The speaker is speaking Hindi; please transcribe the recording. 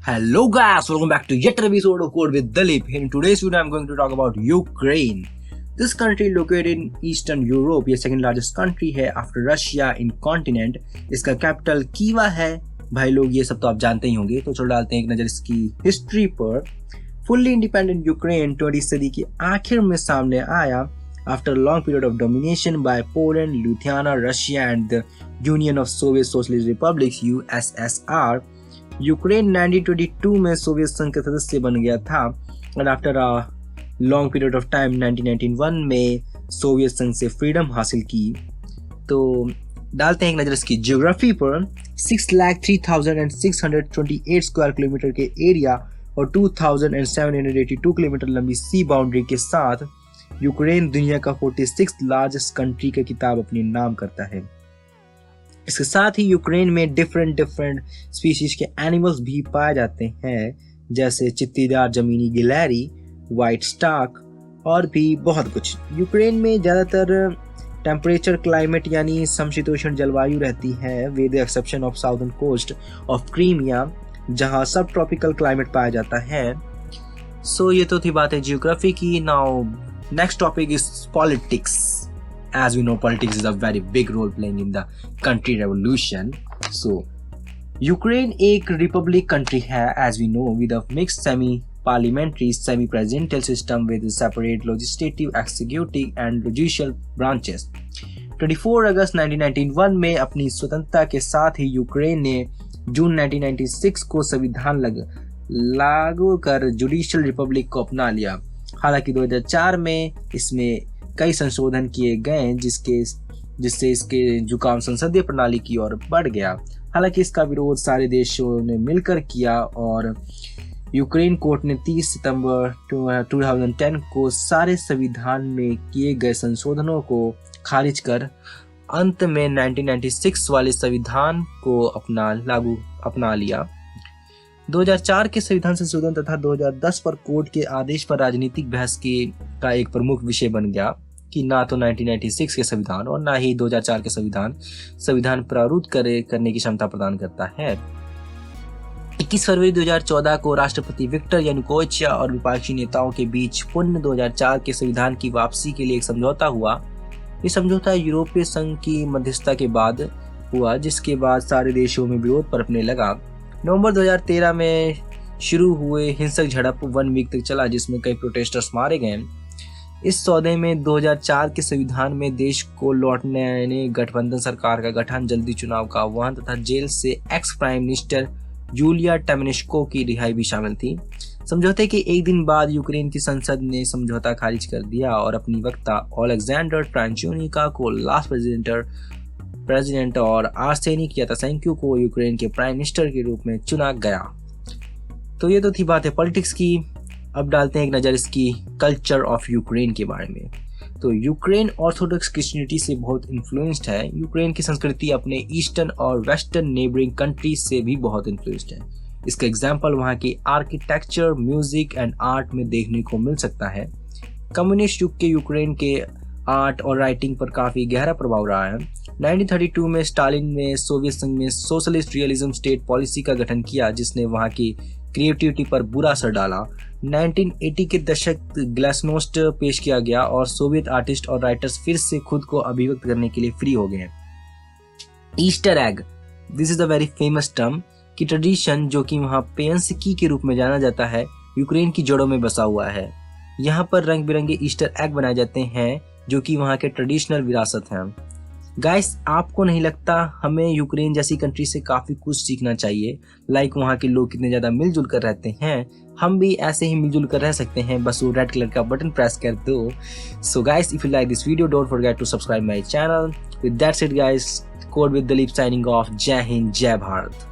Hello guys, welcome back to yet another episode of Code with Dalip. In today's video, I'm going to talk about Ukraine. This country located in Eastern Europe, ये second largest country है after Russia in continent. इसका capital कीवा है. भाई लोग ये सब तो आप जानते ही होंगे, तो चलो डालते हैं एक नज़र इसकी हिस्ट्री पर. Fully independent Ukraine 20वीं सदी की आखिर में सामने आया after a long period of domination by Poland, Lithuania, Russia and the Union of Soviet Socialist Republics USSR. Ukraine 1922 में सोवियत संघ का सदस्य बन गया था और after a long period of time 1991 में सोवियत संघ से फ्रीडम हासिल की. तो डालते हैं एक नज़र इसकी ज्योग्राफी पर. 6,03,628 स्क्वायर किलोमीटर के एरिया और 2,782 किलोमीटर लंबी सी बाउंड्री के साथ यूक्रेन दुनिया का 46th लार्जेस्ट कंट्री का खिताब अपने नाम करता है. इसके साथ ही यूक्रेन में डिफरेंट स्पीशीज के एनिमल्स भी पाए जाते हैं, जैसे चित्तीदार जमीनी गिलहरी, वाइट स्टार्क और भी बहुत कुछ. यूक्रेन में ज़्यादातर टेम्परेचर क्लाइमेट यानी समशीतोष्ण जलवायु रहती है, with the exception of southern coast of Crimea जहां सब ट्रॉपिकल क्लाइमेट पाया जाता है. सो ये तो थी बात है जियोग्राफी की. Now next topic is politics. As we know, politics is a very big role playing in the country revolution. So, Ukraine एक रिपब्लिक कंट्री है, as we know, with a mixed semi-parliamentary, semi-presidential system with separate legislative, executive and judicial branches. 24 अगस्त 1991 में अपनी स्वतंत्रता के साथ ही यूक्रेन ने जून 1996 को संविधान लागू कर जुडिशियल रिपब्लिक को अपना लिया. हालांकि 2004 में इसमें कई संशोधन किए गए जिससे इसके झुकाव संसदीय प्रणाली की ओर बढ़ गया. हालांकि इसका विरोध सारे देशों ने मिलकर किया और यूक्रेन कोर्ट ने 30 सितंबर 2010 को सारे संविधान में किए गए संशोधनों को खारिज कर अंत में 1996 वाले संविधान को अपना लिया. 2004 के संविधान संशोधन तथा 2010 पर कोर्ट के आदेश पर राजनीतिक बहस का एक प्रमुख विषय बन गया कि ना तो 1996 के संविधान और ना ही 2004 के संविधान प्रारूप करने की क्षमता प्रदान करता है. 21 फरवरी 2014 को राष्ट्रपति विक्टर यानुकोविच और विपक्षी नेताओं के बीच पुनः 2004 के संविधान की वापसी के लिए एक समझौता हुआ. ये समझौता यूरोपीय संघ की मध्यस्थता के बाद हुआ, जिसके बाद सारे देशों में विरोध पनपने लगा. नवंबर 2013 में शुरू हुए हिंसक झड़प 1 वीक तक चला, जिसमें कई प्रोटेस्टर्स मारे गए. इस सौदे में 2004 के संविधान में देश को लौटने गठबंधन सरकार का गठन, जल्दी चुनाव का आह्वान तथा जेल से एक्स प्राइम मिनिस्टर यूलिया टाइमनेस्को की रिहाई भी शामिल थी. समझौते के एक दिन बाद यूक्रेन की संसद ने समझौता खारिज कर दिया और अपनी वक्ता ओलेक्जेंडर ट्रांचोनिका को लास्ट प्रेसिडेंट और आर्सेनी यातसेंको को यूक्रेन के प्राइम मिनिस्टर के रूप में चुना गया. तो ये तो थी बात है पॉलिटिक्स की. अब डालते हैं एक नज़र इसकी कल्चर ऑफ यूक्रेन के बारे में. तो यूक्रेन ऑर्थोडॉक्स क्रिश्चियनिटी से बहुत इन्फ्लुएंस्ड है. यूक्रेन की संस्कृति अपने ईस्टर्न और वेस्टर्न नेबरिंग कंट्रीज से भी बहुत इन्फ्लुएंस्ड है. इसका एग्जाम्पल वहाँ की आर्किटेक्चर, म्यूजिक एंड आर्ट में देखने को मिल सकता है. कम्युनिस्ट युग के यूक्रेन के आर्ट और राइटिंग पर काफ़ी गहरा प्रभाव रहा है. 1932 में स्टालिन ने सोवियत संघ में सोशलिस्ट रियलिज्म स्टेट पॉलिसी का गठन किया, जिसने वहाँ की क्रिएटिविटी पर बुरा असर डाला. 1980 के दशक ग्लासनोस्ट पेश किया गया और सोवियत आर्टिस्ट और राइटर्स फिर से खुद को अभिव्यक्त करने के लिए फ्री हो गए. Easter egg, this is a very famous term की ट्रेडिशन जो कि वहाँ पेंसिकी के रूप में जाना जाता है, यूक्रेन की जड़ों में बसा हुआ है. यहाँ पर रंग बिरंगे ईस्टर एग बनाए जाते हैं जो कि वहाँ के ट्रेडिशनल विरासत हैं. गाइस, आपको नहीं लगता हमें यूक्रेन जैसी कंट्री से काफ़ी कुछ सीखना चाहिए? लाइक वहाँ के लोग कितने ज़्यादा मिलजुल कर रहते हैं, हम भी ऐसे ही मिलजुल कर रह सकते हैं, बस वो रेड कलर का बटन प्रेस कर दो. So guys, if you like this video don't forget to subscribe my channel. With that's it guys, code with Dalip signing off. जय हिंद, जय भारत.